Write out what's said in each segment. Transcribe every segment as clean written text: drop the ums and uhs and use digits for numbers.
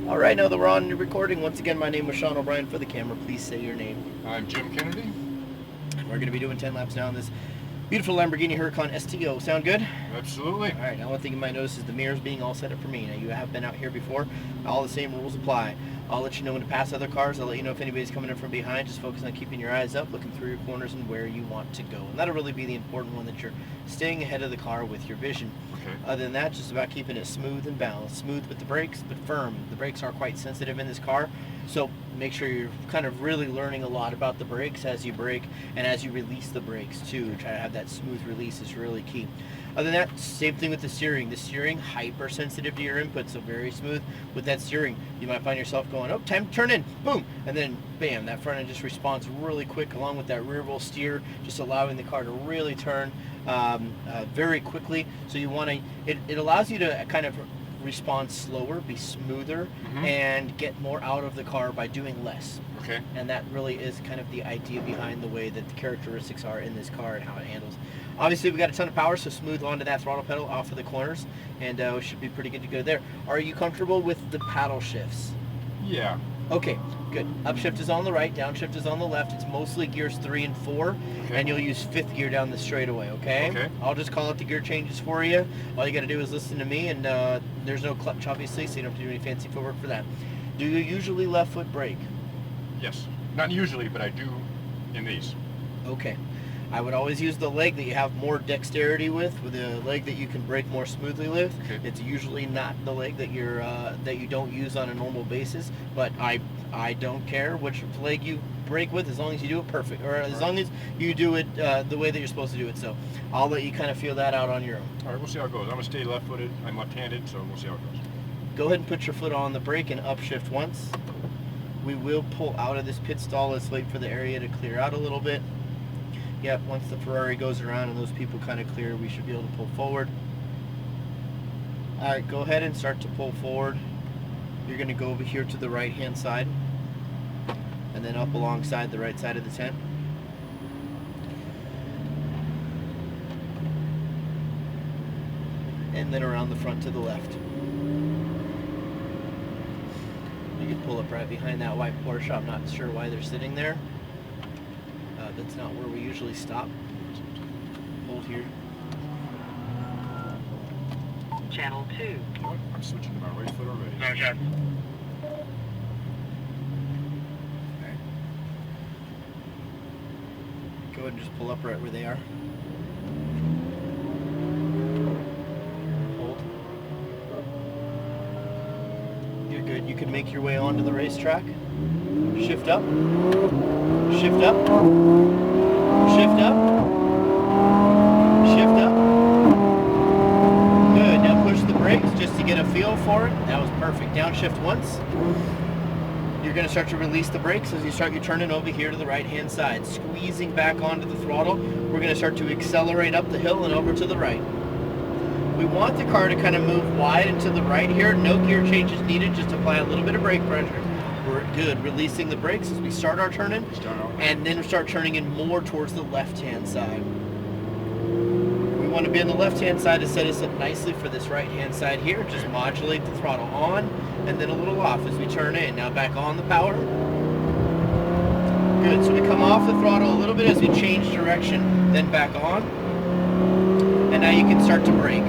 All right, now that we're on recording, once again, my name is Sean O'Brien. For the camera, please say your name. I'm Jim Kennedy. We're going to be doing 10 laps now on this beautiful Lamborghini Huracan STO. Sound good? Absolutely. All right, now one thing you might notice is the mirrors being all set up for me. Now, you have been out here before. All the same rules apply. I'll let you know when to pass other cars. I'll let you know if anybody's coming in from behind. Just focus on keeping your eyes up, looking through your corners and where you want to go. And that'll really be the important one, that you're staying ahead of the car with your vision. Okay. Other than that, just about keeping it smooth and balanced. Smooth with the brakes, but firm. The brakes are quite sensitive in this car, so make sure you're kind of really learning a lot about the brakes as you brake and as you release the brakes too. Try to have that smooth release is really key. Other than that, same thing with the steering. The steering, hypersensitive to your input, so very smooth with that steering. You might find yourself going, oh, time to turn in, boom, and then bam, that front end just responds really quick, along with that rear wheel steer, just allowing the car to really turn very quickly. So you want to, it allows you to kind of respond slower, be smoother, and get more out of the car by doing less. Okay. And that really is kind of the idea behind the way that the characteristics are in this car and how it handles. Obviously, we got a ton of power, so smooth onto that throttle pedal off of the corners, and we should be pretty good to go there. Are you comfortable with the paddle shifts? Yeah. Okay, good. Upshift is on the right, downshift is on the left. It's mostly gears 3 and 4, Okay. and you'll use 5th gear down the straightaway, okay? Okay. I'll just call it the gear changes for you. All you got to do is listen to me, and there's no clutch, obviously, so you don't have to do any fancy footwork for that. Do you usually left foot brake? Yes. Not usually, but I do in these. Okay. I would always use the leg that you have more dexterity with the leg that you can brake more smoothly with. Okay. It's usually not the leg that you don't use on a normal basis, but I don't care which leg you brake with, as long as you do it perfect, or as long as you do it the way that you're supposed to do it. So I'll let you kind of feel that out on your own. All right, we'll see how it goes. I'm going to stay left-footed. I'm left-handed, so we'll see how it goes. Go ahead and put your foot on the brake and upshift once. We will pull out of this pit stall. Let's wait for the area to clear out a little bit. Yep, once the Ferrari goes around and those people kind of clear, we should be able to pull forward. All right, go ahead and start to pull forward. You're going to go over here to the right-hand side and then up alongside the right side of the tent. And then around the front to the left. You can pull up right behind that white Porsche. I'm not sure why they're sitting there. That's not where we usually stop. Hold here. Channel 2. You know what? I'm switching to my right foot already. Okay. Go ahead and just pull up right where they are. Hold. You're good. You can make your way onto the racetrack. Shift up. Shift up. Shift up. Shift up. Good. Now push the brakes just to get a feel for it. That was perfect. Downshift once. You're going to start to release the brakes as you start your turning over here to the right-hand side. Squeezing back onto the throttle. We're going to start to accelerate up the hill and over to the right. We want the car to kind of move wide and to the right here. No gear changes needed. Just apply a little bit of brake pressure. We're good. Releasing the brakes as we start our turn-in, and then we start turning in more towards the left-hand side. We want to be on the left-hand side to set us up nicely for this right-hand side here. Just modulate the throttle on and then a little off as we turn in. Now back on the power. Good. So we come off the throttle a little bit as we change direction, then back on. And now you can start to brake.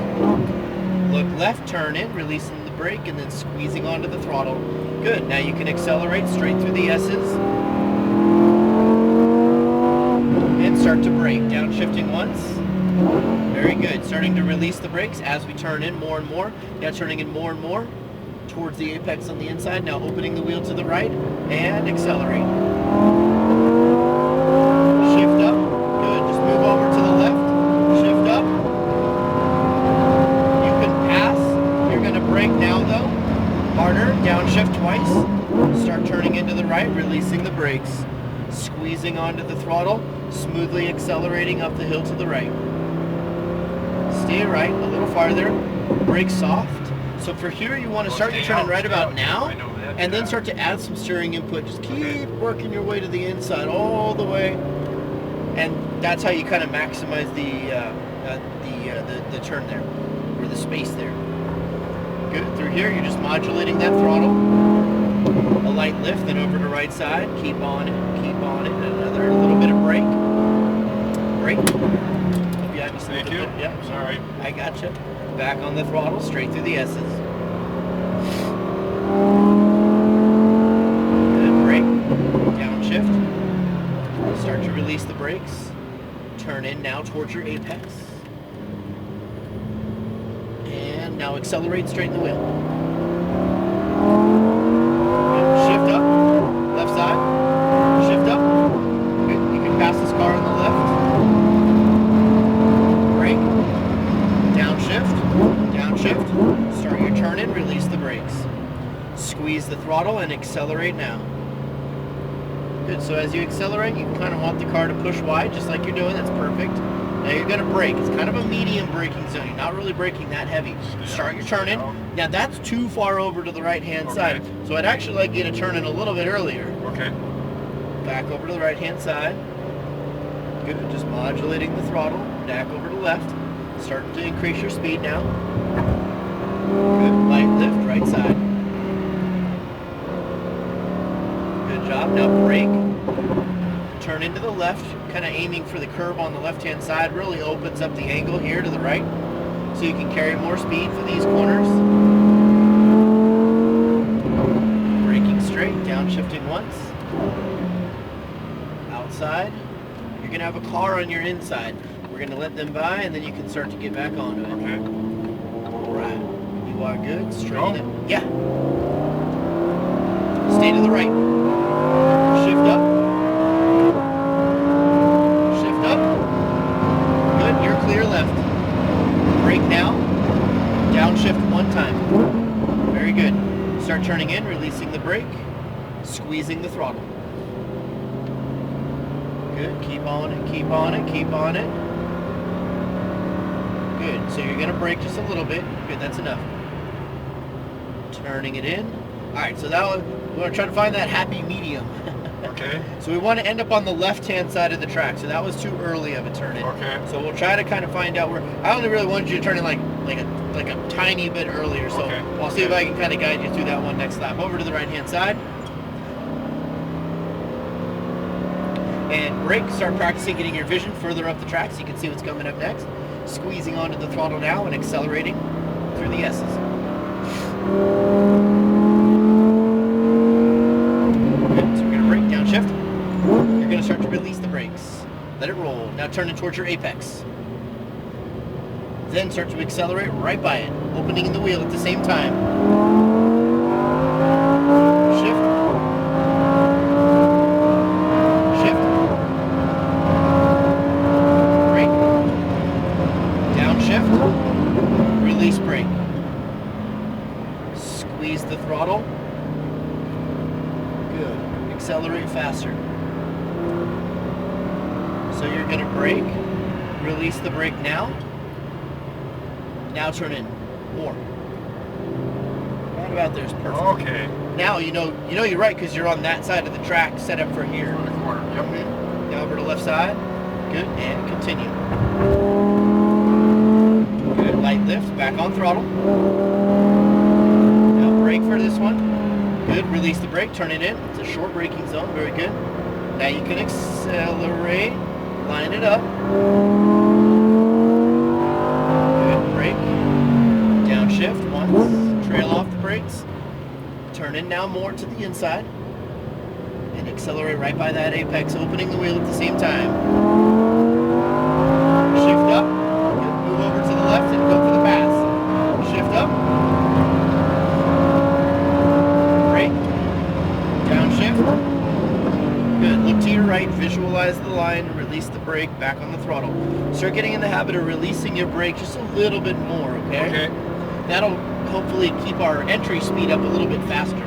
Look left, turn in, releasing the brake, and then squeezing onto the throttle. Good. Now you can accelerate straight through the S's. And start to brake. Downshifting once. Very good. Starting to release the brakes as we turn in more and more. Now turning in more and more towards the apex on the inside. Now opening the wheel to the right and accelerate. Shift up. Good. Just move over to the left. Shift up. You can pass. You're going to brake now though. Harder. Downshift twice. Start turning into the right, releasing the brakes. Squeezing onto the throttle. Smoothly accelerating up the hill to the right. Stay right, a little farther. Brake soft. So for here, you want to start your turning right about now, and then start to add some steering input. Just keep working your way to the inside all the way, and that's how you kind of maximize the turn there, or the space there. Good. Through here, you're just modulating that throttle. A light lift, then over to right side. Keep on it. Keep on it. Another little bit of brake. Brake. Hope you had me some Thank of you. it. Yeah. Sorry. I gotcha. Back on the throttle, straight through the S's. Good. Brake. Downshift. Start to release the brakes. Turn in now towards your apex. And now accelerate, straighten the wheel. Good. Shift up. Left side. Shift up. Good. You can pass this car on the left. Brake. Downshift. Downshift. Start your turn in, release the brakes. Squeeze the throttle and accelerate now. Good, so as you accelerate, you kind of want the car to push wide, just like you're doing. That's perfect. Now you're going to brake. It's kind of a medium braking zone. You're not really braking that heavy. Start your turn in. Now that's too far over to the right-hand side. So I'd actually like you to turn in a little bit earlier. Okay. Back over to the right-hand side. Good, just modulating the throttle. Back over to the left. Starting to increase your speed now. Good, light lift, right side. Good job. Now brake. Turn into the left, kind of aiming for the curb on the left-hand side. Really opens up the angle here to the right, so you can carry more speed for these corners. Braking straight, downshifting once. Outside. You're going to have a car on your inside. We're going to let them by, and then you can start to get back onto it. Okay. All right. You are good. Straighten Go. it. Yeah. Stay to the right. Shift up. Shift up. Good. You're clear left. Brake now. Downshift one time. Very good. Start turning in, releasing the brake, squeezing the throttle. Good. Keep on it. Keep on it. Keep on it. Good. So you're going to brake just a little bit. Good. That's enough. Turning it in. All right. So that one, we want to try to find that happy medium. Okay. So we want to end up on the left-hand side of the track. So that was too early of a turn in. Okay. So we'll try to kind of find out where. I only really wanted you to turn in like a tiny bit earlier. So Okay. I'll see if I can kind of guide you through that one next lap. Over to the right-hand side. And brake. Start practicing getting your vision further up the track so you can see what's coming up next. Squeezing onto the throttle now and accelerating through the S's. Good. So we're going to brake, downshift. You're going to start to release the brakes. Let it roll. Now turn it towards your apex. Then start to accelerate right by it, opening the wheel at the same time. Shift. Shift. Brake. Downshift. Release brake. Squeeze the throttle. Good. Accelerate faster. So you're going to brake. Release the brake now. Now turn in. More. Right about there is perfect. Okay. Now you know you're right because you're on that side of the track set up for here. On the corner. Yep. Now over to left side. Good. And continue. Good. Light lift. Back on throttle. Now brake for this one. Good. Release the brake. Turn it in. It's a short braking zone. Very good. Now you can accelerate. Line it up. Brake, downshift once, trail off the brakes, turn in now more to the inside, and accelerate right by that apex, opening the wheel at the same time. Shift up, move over to the left and go for the pass. Shift up, brake, downshift, good, look to your right, visualize the line, release the brake, back on the throttle. Start getting in the habit of releasing your brake just a little bit more, okay? Okay. That'll hopefully keep our entry speed up a little bit faster.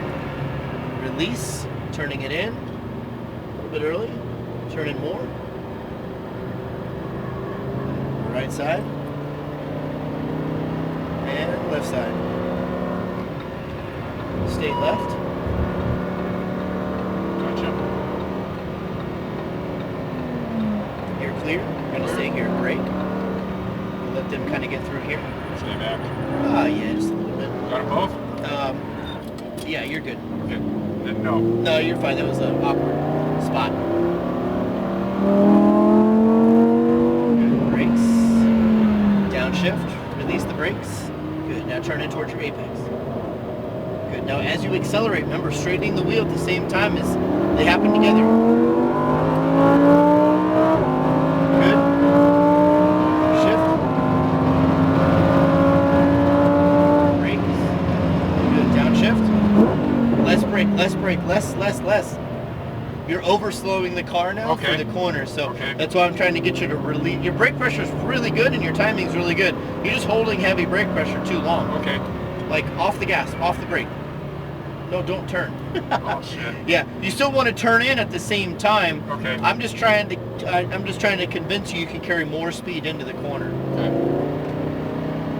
Release, turning it in, a little bit early, turn in more. Right side. And left side. Stay left. Gotcha. You're clear. You're going to stay here. Brake. Let them kind of get through here. Stay back. Ah, yeah, just a little little bit. Got them both? Yeah, you're good. Okay. Then no. No, you're fine. That was an awkward spot. Good. Brakes. Downshift. Release the brakes. Good. Now turn in towards your apex. Good. Now as you accelerate, remember straightening the wheel at the same time as they happen together. Good. Shift. Brakes. Good. Downshift. Less brake, less brake, less. You're over slowing the car now for the corner, so that's why I'm trying to get you to release. Your brake pressure is really good and your timing's really good. You're just holding heavy brake pressure too long. Okay. Like off the gas, off the brake. No, don't turn. Oh shit. Yeah, you still want to turn in at the same time. Okay. I'm just trying to convince you can carry more speed into the corner. Okay.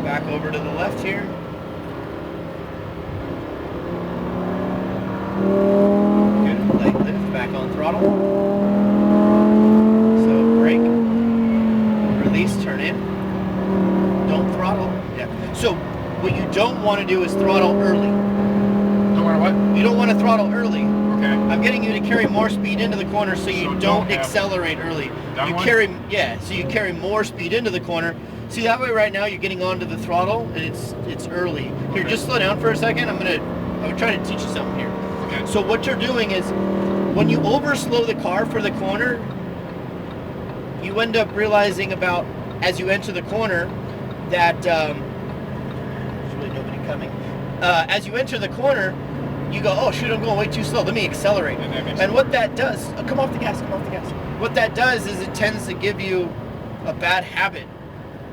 Back over to the left here. Good. Light lift, back on throttle. So brake, release, turn in. Don't throttle. Yeah. So what you don't want to do is throttle early. Don't want to what? You don't want to throttle early. Okay. I'm getting you to carry more speed into the corner so you don't accelerate early. That You one? carry, yeah, so you carry more speed into the corner. See, that way right now you're getting onto the throttle and it's early. Here, Okay. just slow down for a second. I'm trying to teach you something here. Okay. So what you're doing is when you overslow the car for the corner, you end up realizing about as you enter the corner that there's really nobody coming. As you enter the corner, you go, oh shoot, I'm going way too slow. Let me accelerate. And what that does, come off the gas. What that does is it tends to give you a bad habit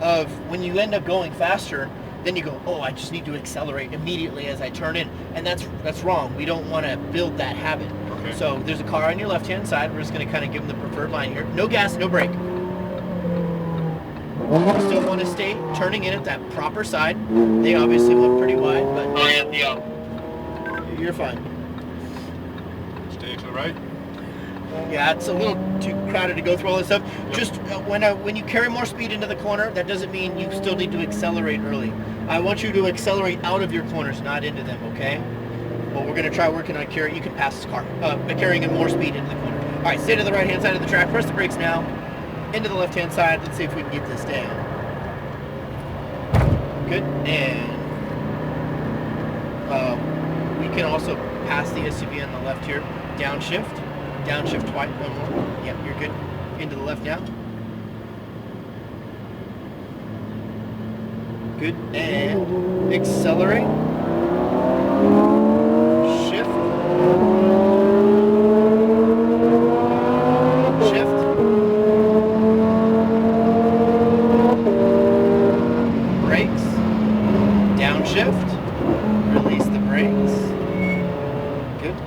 of when you end up going faster, then you go, oh, I just need to accelerate immediately as I turn in. And that's wrong. We don't want to build that habit. Okay. So there's a car on your left-hand side. We're just going to kind of give them the preferred line here. No gas, no brake. You still want to stay turning in at that proper side. They obviously look pretty wide, but you're fine. Stay to the right. Yeah, it's a little too crowded to go through all this stuff. Yep. Just when you carry more speed into the corner, that doesn't mean you still need to accelerate early. I want you to accelerate out of your corners, not into them, okay? Well, we're going to try working on carrying. You can pass this car by carrying in more speed into the corner. All right, stay to the right-hand side of the track. Press the brakes now. Into the left-hand side. Let's see if we can get this down. Good. And we can also pass the SUV on the left here. Downshift. Downshift twice. One more. Yep, you're good. Into the left now. Good. And accelerate. Shift. Shift. Brakes. Downshift. Release the brakes. Good.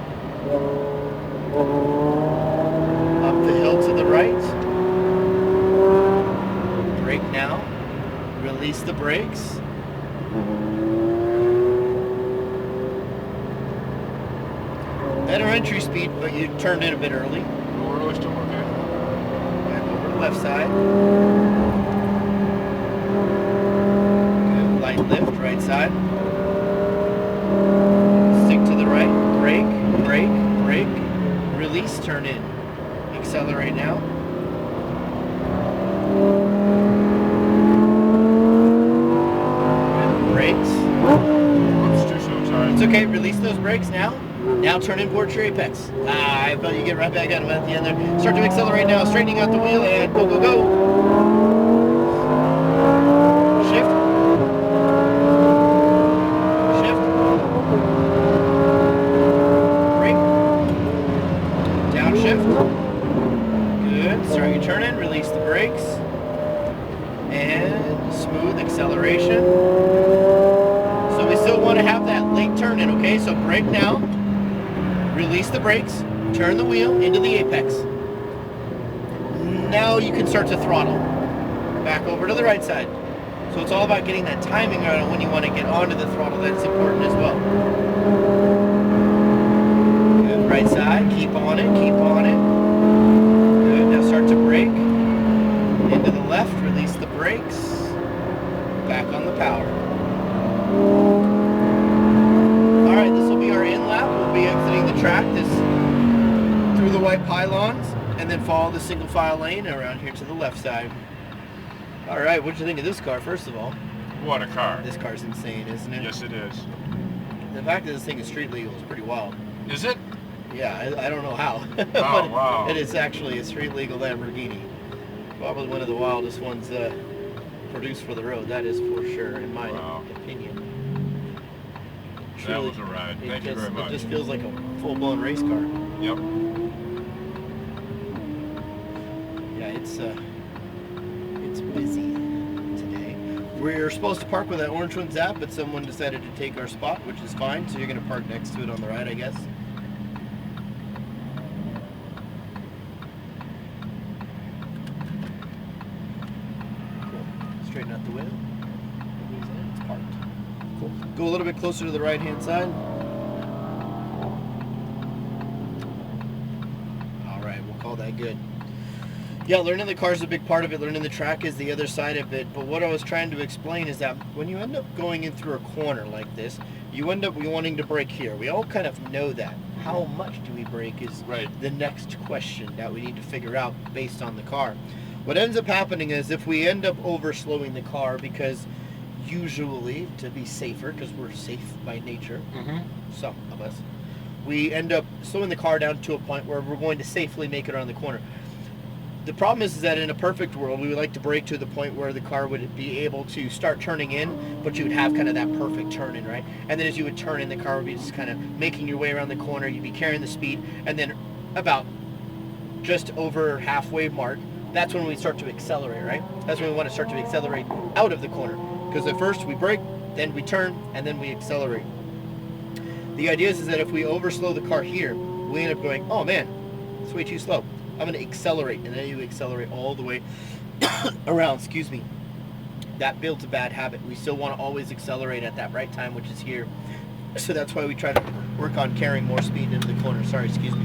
Up the hill to the right. Brake now. Release the brakes. Better entry speed, but you turned in a bit early. Lower early still okay. Back over to the left side. Good. Light lift, right side. Stick to the right. Brake, brake, brake. Release, turn in. Accelerate now. Good. Brakes. Oops, too slow, sorry. It's okay, release those brakes now. Now turn in towards your apex. I felt you get right back at him at the end there. Start to accelerate now, straightening out the wheel and go, go, go. Shift. Shift. Brake. Downshift. Good. Start your turn in, release the brakes. And smooth acceleration. So we still want to have that late turn in, okay? So brake now. Release the brakes, turn the wheel into the apex. Now you can start to throttle. Back over to the right side. So it's all about getting that timing right on when you want to get onto the throttle. That's important as well. Good, right side, keep on it, keep on it. Good, now start to brake. Into the left, release the brakes. Back on the power. track this through the white pylons, and then follow the single file lane around here to the left side. All right, what'd you think of this car, first of all? What a car. This car's insane, isn't it? Yes, it is. The fact that this thing is street legal is pretty wild. Is it? Yeah, I don't know how. Oh, But wow. it is actually a street legal Lamborghini. Probably one of the wildest ones produced for the road, that is for sure, in my opinion. That was a ride. Thank you very much. It just feels like a full-blown race car. Yep. Yeah, it's busy today. We're supposed to park where that orange one's at, but someone decided to take our spot, which is fine, so you're going to park next to it on the right, I guess. Cool. Straighten out the wheel. It's parked. Cool. Go a little bit closer to the right-hand side. All right, we'll call that good. Yeah, learning the car is a big part of it. Learning the track is the other side of it. But what I was trying to explain is that when you end up going in through a corner like this, you end up wanting to brake here. We all kind of know that. How much do we brake is the next question that we need to figure out based on the car. What ends up happening is if we end up over-slowing the car, because usually, to be safer, because we're safe by nature, some of us, we end up slowing the car down to a point where we're going to safely make it around the corner. The problem is that in a perfect world, we would like to brake to the point where the car would be able to start turning in, but you would have kind of that perfect turn in, right? And then as you would turn in, the car would be just kind of making your way around the corner. You'd be carrying the speed, and then about just over halfway mark, that's when we start to accelerate, right? That's when we want to start to accelerate out of the corner. Because at first we brake, then we turn, and then we accelerate. The idea is that if we overslow the car here, we end up going, oh man, it's way too slow. I'm going to accelerate, and then you accelerate all the way around, excuse me. That builds a bad habit. We still want to always accelerate at that right time, which is here. So that's why we try to work on carrying more speed into the corner. Sorry, excuse me.